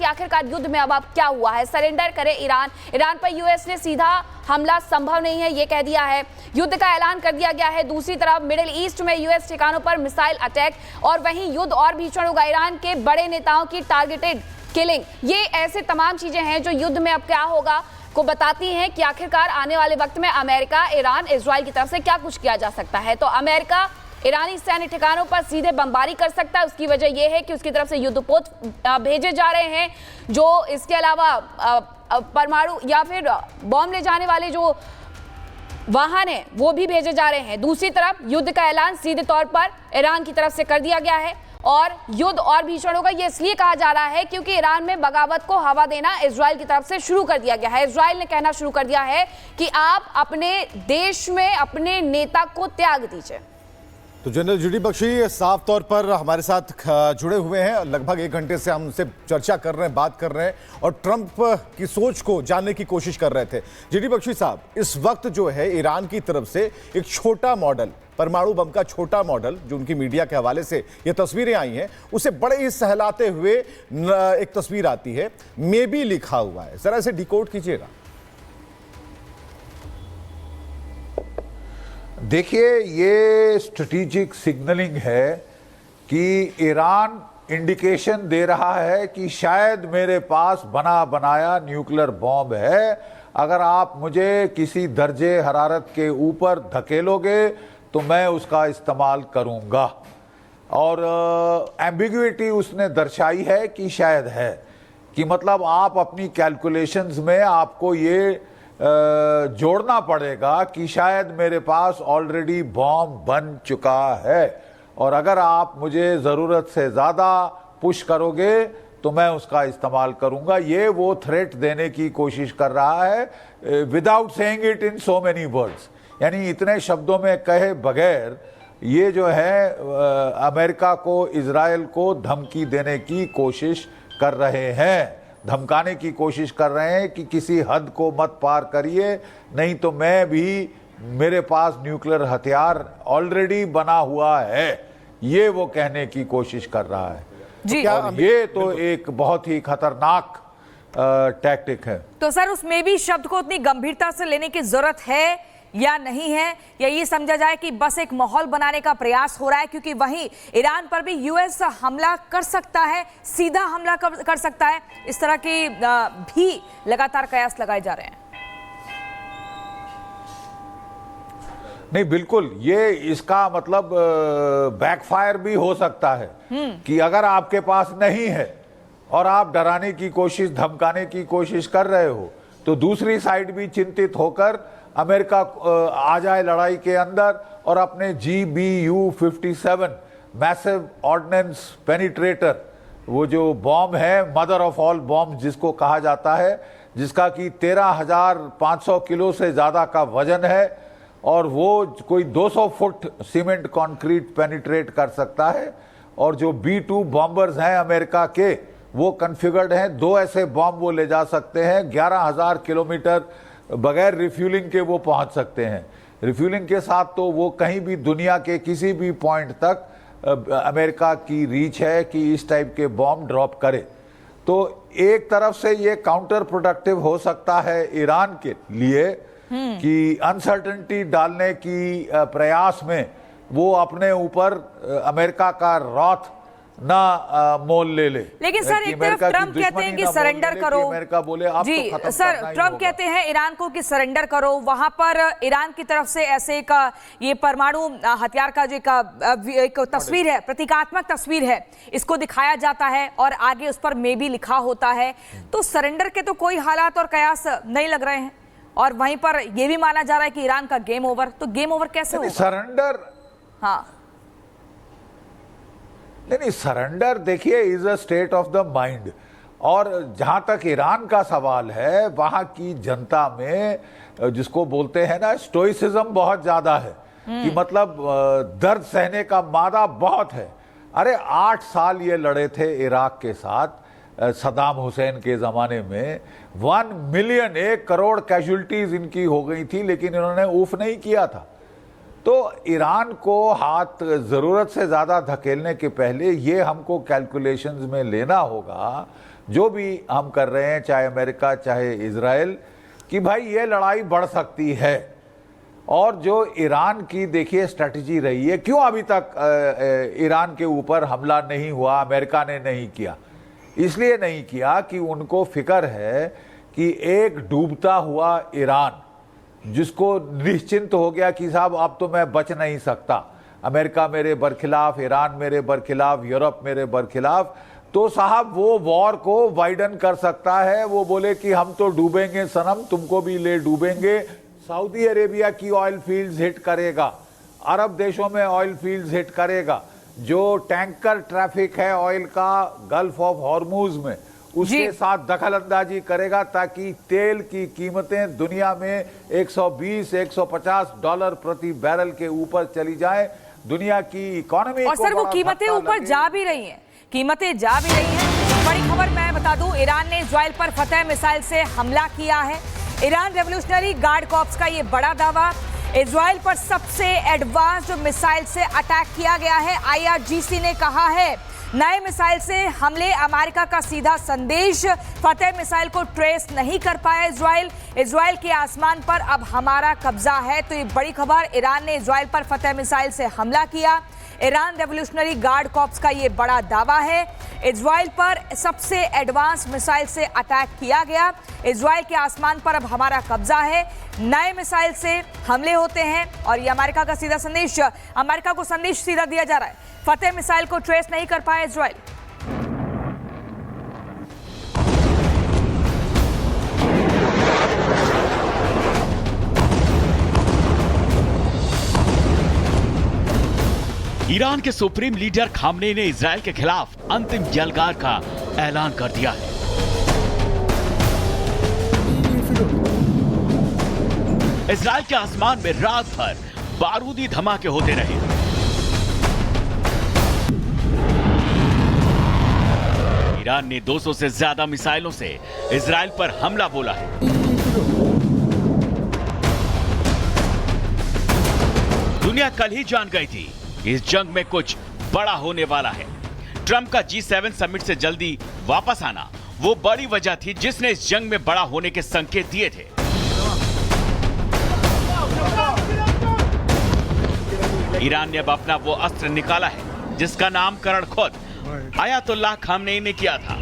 कि आखिरकार युद्ध में अब क्या हुआ है। सरेंडर करे ईरान, ईरान पर यूएस ने सीधा हमला संभव नहीं है ये कह दिया है, युद्ध का ऐलान कर दिया गया है। दूसरी तरफ मिडिल ईस्ट में यूएस ठिकानों पर मिसाइल अटैक, और वहीं युद्ध और भीषण होगा, ईरान के बड़े नेताओं की टारगेटेड किलिंग। ये ऐसे तमाम चीजें हैं जो युद्ध में अब क्या होगा को बताती हैं कि आखिरकार आने वाले वक्त में अमेरिका, ईरान, इजराइल की तरफ से क्या कुछ किया जा सकता है। तो अमेरिका ईरानी सैन्य ठिकानों पर सीधे बमबारी कर सकता है। उसकी वजह यह है कि उसकी तरफ से युद्धपोत भेजे जा रहे हैं, जो इसके अलावा परमाणु या फिर बॉम्ब ले जाने वाले जो वाहन है वो भी भेजे जा रहे हैं। दूसरी तरफ युद्ध का ऐलान सीधे तौर पर ईरान की तरफ से कर दिया गया है, और युद्ध और भीषण होगा ये इसलिए कहा जा रहा है क्योंकि ईरान में बगावत को हवा देना इजराइल की तरफ से शुरू कर दिया गया है। इजराइल ने कहना शुरू कर दिया है कि आप अपने देश में अपने नेता को त्याग दीजिए। तो जनरल जुडी बख्शी साफ तौर पर हमारे साथ जुड़े हुए हैं, लगभग 1 घंटे से हम उनसे चर्चा कर रहे हैं, बात कर रहे हैं और ट्रंप की सोच को जानने की कोशिश कर रहे थे। जुडी बख्शी साहब, इस वक्त जो है ईरान की तरफ से एक छोटा मॉडल, परमाणु बम का छोटा मॉडल, जो उनकी मीडिया के हवाले से ये तस्वीरें आई हैं, उसे बड़े ही सहलाते हुए एक तस्वीर आती है, मे बी लिखा हुआ है, जरा इसे डिकोड कीजिएगा। देखिए, ये स्ट्रेटेजिक सिग्नलिंग है कि ईरान इंडिकेशन दे रहा है कि शायद मेरे पास बना बनाया न्यूक्लियर बॉम्ब है, अगर आप मुझे किसी दर्जे हरारत के ऊपर धकेलोगे तो मैं उसका इस्तेमाल करूंगा। और एम्बिग्युइटी उसने दर्शाई है कि शायद है, कि मतलब आप अपनी कैलकुलेशंस में आपको ये जोड़ना पड़ेगा कि शायद मेरे पास ऑलरेडी बॉम्ब बन चुका है, और अगर आप मुझे ज़रूरत से ज़्यादा पुश करोगे तो मैं उसका इस्तेमाल करूंगा। ये वो थ्रेट देने की कोशिश कर रहा है without saying it in so many words, यानी इतने शब्दों में कहे बगैर ये जो है अमेरिका को, इजराइल को धमकी देने की कोशिश कर रहे हैं, धमकाने की कोशिश कर रहे हैं कि किसी हद को मत पार करिए, नहीं तो मैं भी, मेरे पास न्यूक्लियर हथियार ऑलरेडी बना हुआ है, ये वो कहने की कोशिश कर रहा है जी। और ये तो एक बहुत ही खतरनाक टैक्टिक है। तो सर, उसमें भी शब्द को उतनी गंभीरता से लेने की जरूरत है या नहीं है, या ये समझा जाए कि बस एक माहौल बनाने का प्रयास हो रहा है, क्योंकि वहीं ईरान पर भी यूएस हमला कर सकता है, सीधा हमला कर सकता है, इस तरह के भी लगातार कयास लगाए जा रहे हैं। नहीं, बिल्कुल, ये इसका मतलब बैकफायर भी हो सकता है कि अगर आपके पास नहीं है और आप डराने की कोशिश, धमकाने की कोशिश कर रहे हो, तो दूसरी साइड भी चिंतित होकर अमेरिका आ जाए लड़ाई के अंदर और अपने GBU-57 मैसिव ऑर्डिनेंस पेनिट्रेटर, वो जो बॉम्ब है, मदर ऑफ ऑल बॉम्ब जिसको कहा जाता है, जिसका कि 13,500 किलो से ज़्यादा का वजन है, और वो कोई 200 फुट सीमेंट कंक्रीट पेनिट्रेट कर सकता है। और जो B-2 बॉम्बर्स हैं अमेरिका के, वो कन्फिगर्ड हैं, 2 ऐसे बॉम्ब वो ले जा सकते हैं, 11,000 किलोमीटर बगैर रिफ्यूलिंग के वो पहुंच सकते हैं। रिफ्यूलिंग के साथ तो वो कहीं भी दुनिया के किसी भी पॉइंट तक अमेरिका की रीच है कि इस टाइप के बॉम्ब ड्रॉप करे। तो एक तरफ से ये काउंटर प्रोडक्टिव हो सकता है ईरान के लिए कि अनसर्टेनिटी डालने की प्रयास में वो अपने ऊपर अमेरिका का रॉथ ना मोल ले ले। लेकिन सर, एक तरफ ट्रंप कहते हैं कि सरेंडर करो, अमेरिका बोले आप जी तो सर, ट्रंप कहते हैं ईरान को कि सरेंडर करो, वहां पर ईरान की तरफ से ऐसे का ये परमाणु हथियार का जो एक तस्वीर है, प्रतीकात्मक तस्वीर है, इसको दिखाया जाता है और आगे उस पर मे भी लिखा होता है। तो सरेंडर के तो कोई हालात और कयास नहीं लग रहे हैं, और वहीं पर यह भी माना जा रहा है कि ईरान का गेम ओवर। तो गेम ओवर कैसे होगा? सरेंडर, हाँ नहीं, सरेंडर देखिए is a state of the mind, और जहां तक ईरान का सवाल है, वहां की जनता में जिसको बोलते हैं ना स्टोइसिज्म बहुत ज्यादा है, कि मतलब दर्द सहने का मादा बहुत है। अरे 8 साल ये लड़े थे इराक के साथ सद्दाम हुसैन के ज़माने में, 1 मिलियन 1 करोड़ कैजुअल्टीज इनकी हो गई थी, लेकिन इन्होंने ऊफ नहीं किया था। तो ईरान को हाथ ज़रूरत से ज़्यादा धकेलने के पहले ये हमको कैलकुलेशंस में लेना होगा जो भी हम कर रहे हैं, चाहे अमेरिका चाहे इजराइल, कि भाई ये लड़ाई बढ़ सकती है। और जो ईरान की देखिए स्ट्रैटेजी रही है, क्यों अभी तक ईरान के ऊपर हमला नहीं हुआ, अमेरिका ने नहीं किया? इसलिए नहीं किया कि उनको फिक्र है कि एक डूबता हुआ ईरान, जिसको निश्चिंत हो गया कि साहब अब तो मैं बच नहीं सकता, अमेरिका मेरे बरखिलाफ, ईरान मेरे बरखिलाफ, यूरोप मेरे बरखिलाफ, तो साहब वो वॉर को वाइडन कर सकता है। वो बोले कि हम तो डूबेंगे सनम, तुमको भी ले डूबेंगे। सऊदी अरेबिया की ऑयल फील्ड्स हिट करेगा, अरब देशों में ऑयल फील्ड्स हिट करेगा, जो टैंकर ट्रैफिक है ऑयल का गल्फ ऑफ हॉर्मूज में, उसके साथ दखल अंदाजी करेगा, ताकि तेल की कीमतें दुनिया में 120-150 डॉलर प्रति बैरल के ऊपर चली जाए। दुनिया की इकोनॉमी और सर वो कीमतें ऊपर जा भी रही हैं, कीमतें जा भी रही हैं। बड़ी खबर मैं बता दूं, ईरान ने इजराइल पर फतेह मिसाइल से हमला किया है। ईरान रेवोल्यूशनरी गार्ड कॉर्प्स का ये बड़ा दावा, इजराइल पर सबसे एडवांस्ड मिसाइल से अटैक किया गया है। IRGC ने कहा है नए मिसाइल से हमले अमेरिका का सीधा संदेश, फतेह मिसाइल को ट्रेस नहीं कर पाया इजराइल के आसमान पर अब हमारा कब्जा है। तो ये बड़ी खबर, ईरान ने इजराइल पर फतेह मिसाइल से हमला किया। ईरान रेवोल्यूशनरी गार्ड कॉर्प्स का ये बड़ा दावा है, इजराइल पर सबसे एडवांस मिसाइल से अटैक किया गया, इजराइल के आसमान पर अब हमारा कब्जा है, नए मिसाइल से हमले होते हैं। और ये अमेरिका का सीधा संदेश, अमेरिका को संदेश सीधा दिया जा रहा है, फतेह मिसाइल को ट्रेस नहीं कर पाया इजराइल। ईरान के सुप्रीम लीडर खामनेई ने इजराइल के खिलाफ अंतिम यलगार का ऐलान कर दिया है। इजराइल के आसमान में रात भर बारूदी धमाके होते रहे। ईरान ने 200 से ज्यादा मिसाइलों से इजराइल पर हमला बोला है। दुनिया कल ही जान गई थी इस जंग में कुछ बड़ा होने वाला है। ट्रंप का G7 समिट से जल्दी वापस आना वो बड़ी वजह थी जिसने इस जंग में बड़ा होने के संकेत दिए थे। ईरान ने अब अपना वो अस्त्र निकाला है जिसका नामकरण खुद आयतुल्लाह खामनेई ने किया था।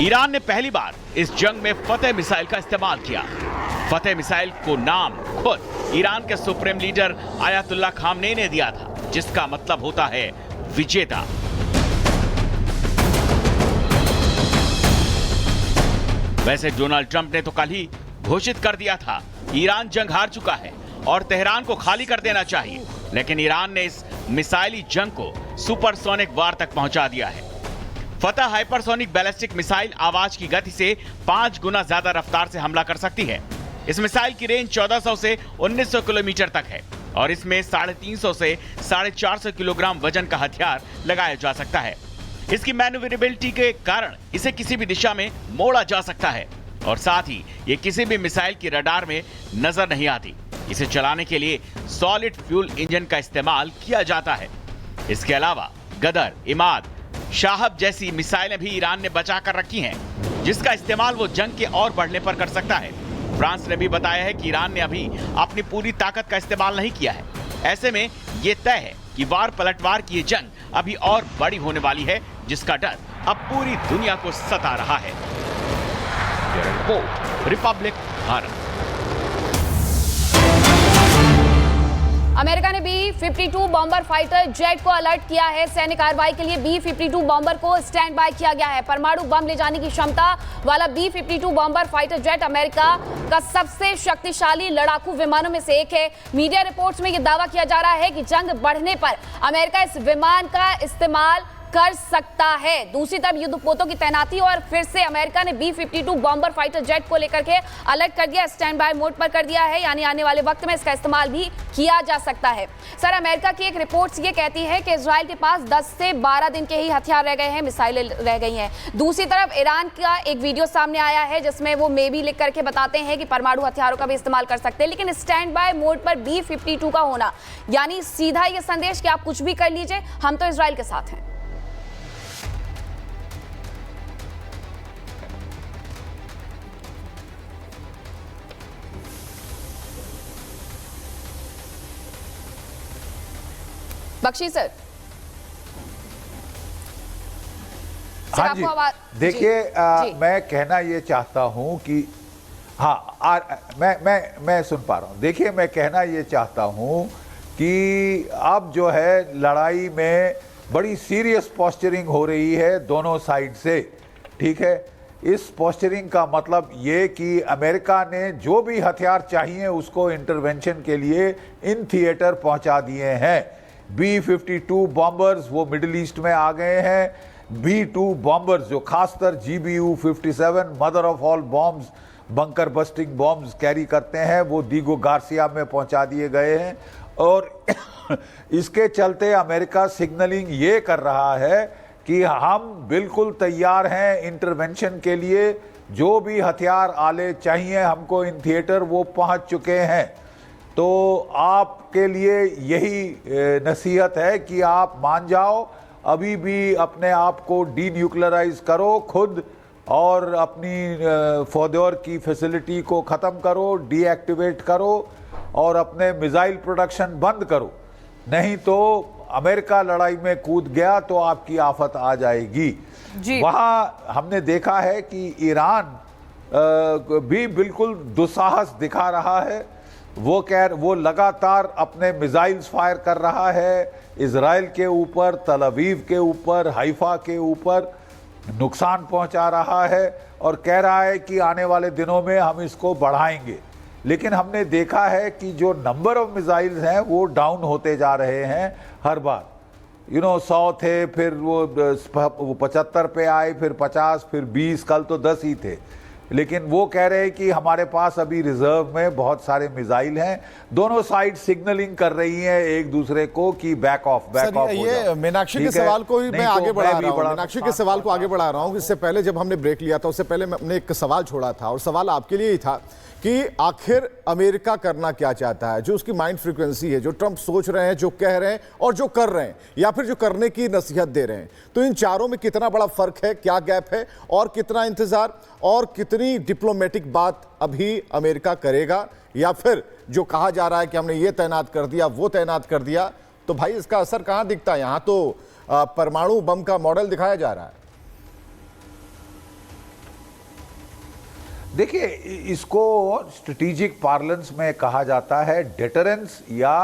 ईरान ने पहली बार इस जंग में फतेह मिसाइल का इस्तेमाल किया। फतेह मिसाइल को नाम खुद ईरान के सुप्रीम लीडर आयतुल्लाह खामनेई ने दिया था, जिसका मतलब होता है विजेता। वैसे डोनाल्ड ट्रंप ने तो कल ही घोषित कर दिया था ईरान जंग हार चुका है और तेहरान को खाली कर देना चाहिए, लेकिन ईरान ने इस मिसाइली जंग को सुपरसोनिक वार तक पहुंचा दिया है। फतह हाइपरसोनिक बैलिस्टिक मिसाइल आवाज की गति से 5 गुना ज्यादा रफ्तार से हमला कर सकती है। इस मिसाइल की रेंज 1400 से 1900 किलोमीटर तक है और इसमें 350 से 450 किलोग्राम वजन का हथियार लगाया जा सकता है। इसकी मैन्यूवरेबिलिटी के कारण इसे किसी भी दिशा में मोड़ा जा सकता है और साथ ही ये किसी भी मिसाइल की रडार में नजर नहीं आती। इसे चलाने के लिए सॉलिड फ्यूल इंजन का इस्तेमाल किया जाता है। इसके अलावा गदर, इमाद, शाहब जैसी मिसाइलें भी ईरान ने बचा कर रखी हैं, जिसका इस्तेमाल वो जंग के और बढ़ने पर कर सकता है। फ्रांस ने भी बताया है कि ईरान ने अभी अपनी पूरी ताकत का इस्तेमाल नहीं किया है। ऐसे में ये तय है कि वार पलटवार की ये जंग अभी और बड़ी होने वाली है, जिसका डर अब पूरी दुनिया को सता रहा है। रिपब्लिक भारत। अमेरिका ने B-52 बॉम्बर फाइटर जेट को अलर्ट किया है। सैन्य कार्रवाई के लिए B-52 बॉम्बर को स्टैंड बाय किया गया है। परमाणु बम ले जाने की क्षमता वाला B-52 bomber fighter jet America का सबसे शक्तिशाली लड़ाकू विमानों में से एक है। मीडिया रिपोर्ट्स में यह दावा किया जा रहा है कि जंग बढ़ने पर अमेरिका इस विमान का इस्तेमाल कर सकता है। दूसरी तरफ युद्धपोतों की तैनाती और फिर से अमेरिका ने B-52 बॉम्बर फाइटर जेट को लेकर के अलर्ट कर दिया, स्टैंड बाय मोड पर कर दिया है, यानी आने वाले वक्त में इसका इस्तेमाल भी किया जा सकता है। सर, अमेरिका की एक रिपोर्ट ये कहती है कि इजराइल के पास 10 से 12 दिन के ही हथियार रह गए हैं, मिसाइलें रह गई हैं। दूसरी तरफ ईरान का एक वीडियो सामने आया है जिसमें वो मे भी लिख करके बताते हैं कि परमाणु हथियारों का भी इस्तेमाल कर सकते हैं, लेकिन स्टैंड बाय मोड पर B-52 का होना यानी सीधा ये संदेश कि आप कुछ भी कर लीजिए, हम तो इजराइल के साथ हैं। बख्शी सर, हाँ आपको जी, आवाज देखिए जी। मैं कहना ये चाहता हूं कि हाँ मैं सुन पा रहा हूं। देखिए, मैं कहना ये चाहता हूं कि अब जो है लड़ाई में बड़ी सीरियस पोस्चरिंग हो रही है दोनों साइड से, ठीक है। इस पोस्चरिंग का मतलब ये कि अमेरिका ने जो भी हथियार चाहिए उसको इंटरवेंशन के लिए इन थिएटर पहुंचा दिए हैं। B-52 बॉम्बर्स वो मिडिल ईस्ट में आ गए हैं। B-2 बॉम्बर्स जो खासकर GBU-57 mother of all bombs, bunker busting bombs carry करते हैं, वो दीगो गार्सिया में पहुंचा दिए गए हैं। और इसके चलते अमेरिका सिग्नलिंग ये कर रहा है कि हम बिल्कुल तैयार हैं इंटरवेंशन के लिए, जो भी हथियार आले चाहिए हमको इन थिएटर वो पहुंच चुके हैं। तो आपके लिए यही नसीहत है कि आप मान जाओ, अभी भी अपने आप को डीन्यूक्लियराइज करो खुद, और अपनी फौदौर की फैसिलिटी को ख़त्म करो, डीएक्टिवेट करो, और अपने मिसाइल प्रोडक्शन बंद करो। नहीं तो अमेरिका लड़ाई में कूद गया तो आपकी आफत आ जाएगी जी। वहाँ हमने देखा है कि ईरान भी बिल्कुल दुस्साहस दिखा रहा है। वो लगातार अपने मिसाइल्स फायर कर रहा है इजराइल के ऊपर, तल अवीव के ऊपर, हाइफा के ऊपर, नुकसान पहुंचा रहा है और कह रहा है कि आने वाले दिनों में हम इसको बढ़ाएंगे। लेकिन हमने देखा है कि जो नंबर ऑफ मिसाइल्स हैं वो डाउन होते जा रहे हैं हर बार। 100 थे, फिर वो 75 पे आए, फिर 50, फिर 20, कल तो 10 ही थे। लेकिन वो कह रहे हैं कि हमारे पास अभी रिजर्व में बहुत सारे मिसाइल हैं। दोनों साइड सिग्नलिंग कर रही हैं एक दूसरे को कि बैक ऑफ हो जाओ। ये मीनाक्षी के सवाल को ही मैं आगे बढ़ा रहा हूँ। मीनाक्षी के सवाल को आगे बढ़ा रहा हूँ। इससे पहले जब हमने ब्रेक लिया था, उससे पहले हमने एक सवाल छोड़ा था, और सवाल आपके लिए ही था कि आखिर अमेरिका करना क्या चाहता है, जो उसकी माइंड फ्रीक्वेंसी है, जो ट्रंप सोच रहे हैं, जो कह रहे हैं और जो कर रहे हैं, या फिर जो करने की नसीहत दे रहे हैं। तो इन चारों में कितना बड़ा फर्क है, क्या गैप है, और कितना इंतजार और कितनी डिप्लोमेटिक बात अभी अमेरिका करेगा, या फिर जो कहा जा रहा है कि हमने ये तैनात कर दिया, वो तैनात कर दिया, तो भाई इसका असर कहां दिखता है? यहां तो परमाणु बम का मॉडल दिखाया जा रहा है। देखिए, इसको स्ट्रेटेजिक पार्लेंस में कहा जाता है डेटरेंस या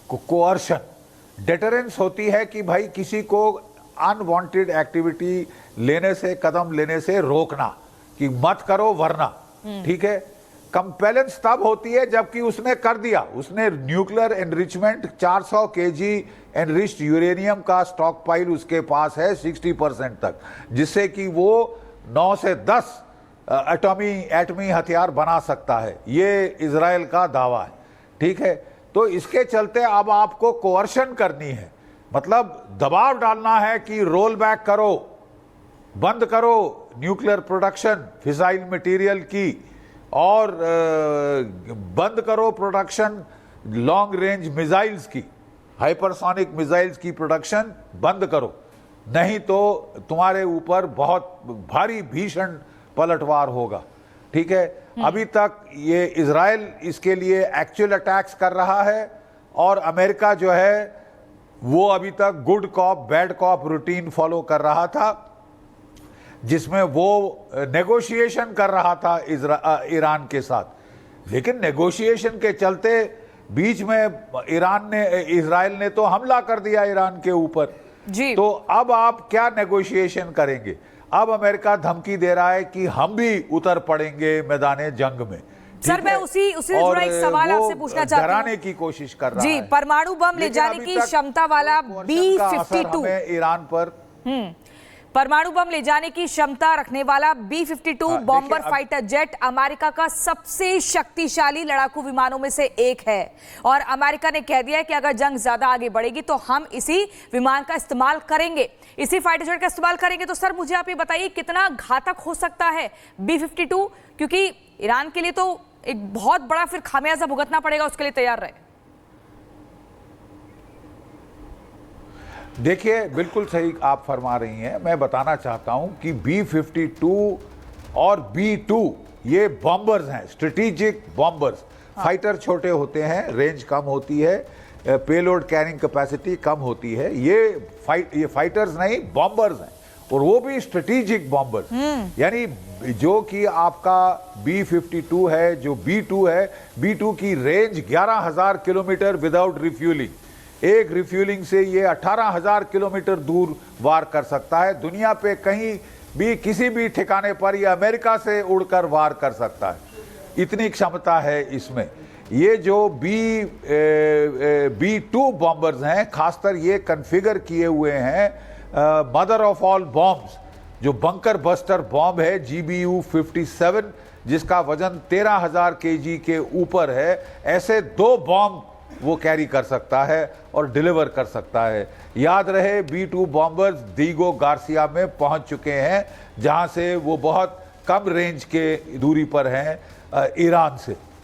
कोअर्शन। डेटरेंस होती है कि भाई किसी को अनवांटेड एक्टिविटी लेने से, कदम लेने से रोकना कि मत करो वरना, ठीक है। कंपेलेंस तब होती है जबकि उसने कर दिया, उसने nuclear enrichment 400 KG enriched uranium का स्टॉक पाइल उसके पास है 60% तक, जिससे कि वो 9 से 10 एटमी हथियार बना सकता है। ये इजराइल का दावा है, ठीक है। तो इसके चलते अब आपको कोअर्शन करनी है, मतलब दबाव डालना है कि रोल बैक करो, बंद करो न्यूक्लियर प्रोडक्शन फिसाइल मटेरियल की, और बंद करो प्रोडक्शन लॉन्ग रेंज मिसाइल्स की, हाइपरसोनिक मिसाइल्स की प्रोडक्शन बंद करो, नहीं तो तुम्हारे ऊपर बहुत भारी भीषण पलटवार होगा, ठीक है। अभी तक ये इजराइल इसके लिए एक्चुअल अटैक्स कर रहा है, और अमेरिका जो है वो अभी तक good cop bad cop routine follow कर रहा था, जिसमें वो नेगोशिएशन कर रहा था ईरान के साथ। लेकिन नेगोशिएशन के चलते बीच में इजराइल ने तो हमला कर दिया ईरान के ऊपर जी। तो अब आप क्या नेगोशिएशन करेंगे? अब अमेरिका धमकी दे रहा है कि हम भी उतर पड़ेंगे मैदाने जंग में। सर, मैं उसी से जुड़ा एक सवाल आपसे पूछना चाहती हूं। डराने की कोशिश कर रहा है जी, परमाणु बम ले जाने की क्षमता वाला B-52 ईरान पर परमाणु बम ले जाने की क्षमता रखने वाला B-52 bomber fighter jet America का सबसे शक्तिशाली लड़ाकू विमानों में से एक है और अमेरिका ने कह दिया है कि अगर जंग ज्यादा आगे बढ़ेगी तो हम इसी विमान का इस्तेमाल करेंगे, इसी फाइटर जेट का इस्तेमाल करेंगे। तो सर मुझे आप ये बताइए कितना घातक हो सकता है B-52, क्योंकि ईरान के लिए तो एक बहुत बड़ा फिर खामियाजा भुगतना पड़ेगा, उसके लिए तैयार रहे। देखिए, बिल्कुल सही आप फरमा रही हैं। मैं बताना चाहता हूं कि B-52 और B-2 ये बॉम्बर्स हैं, स्ट्रेटेजिक बॉम्बर्स। फाइटर छोटे होते हैं, रेंज कम होती है, पेलोड कैरिंग कैपेसिटी कम होती है। ये फाइटर्स नहीं, बॉम्बर्स हैं, और वो भी स्ट्रेटेजिक बॉम्बर्स। यानी जो कि आपका B-52 है, जो B-2 है, B-2 की रेंज 11,000 किलोमीटर विदाउट रिफ्यूलिंग। एक रिफ्यूलिंग से ये 18,000 किलोमीटर दूर वार कर सकता है। दुनिया पे कहीं भी किसी भी ठिकाने पर ये अमेरिका से उड़कर वार कर सकता है, इतनी क्षमता है इसमें। ये जो B-2 बॉम्बर्स हैं, खासकर ये कॉन्फ़िगर किए हुए हैं मदर ऑफ ऑल बॉम्ब्स, जो बंकर बस्टर बॉम्ब है GBU-57, जिसका वजन 13,000 kg के ऊपर है। ऐसे 2 बॉम्ब वो कैरी कर सकता है और डिलीवर कर सकता है। याद रहे, B-2 बॉम्बर्स दीगो गार्सिया में पहुंच चुके हैं, जहां से वो बहुत कम रेंज के दूरी पर हैं ईरान से।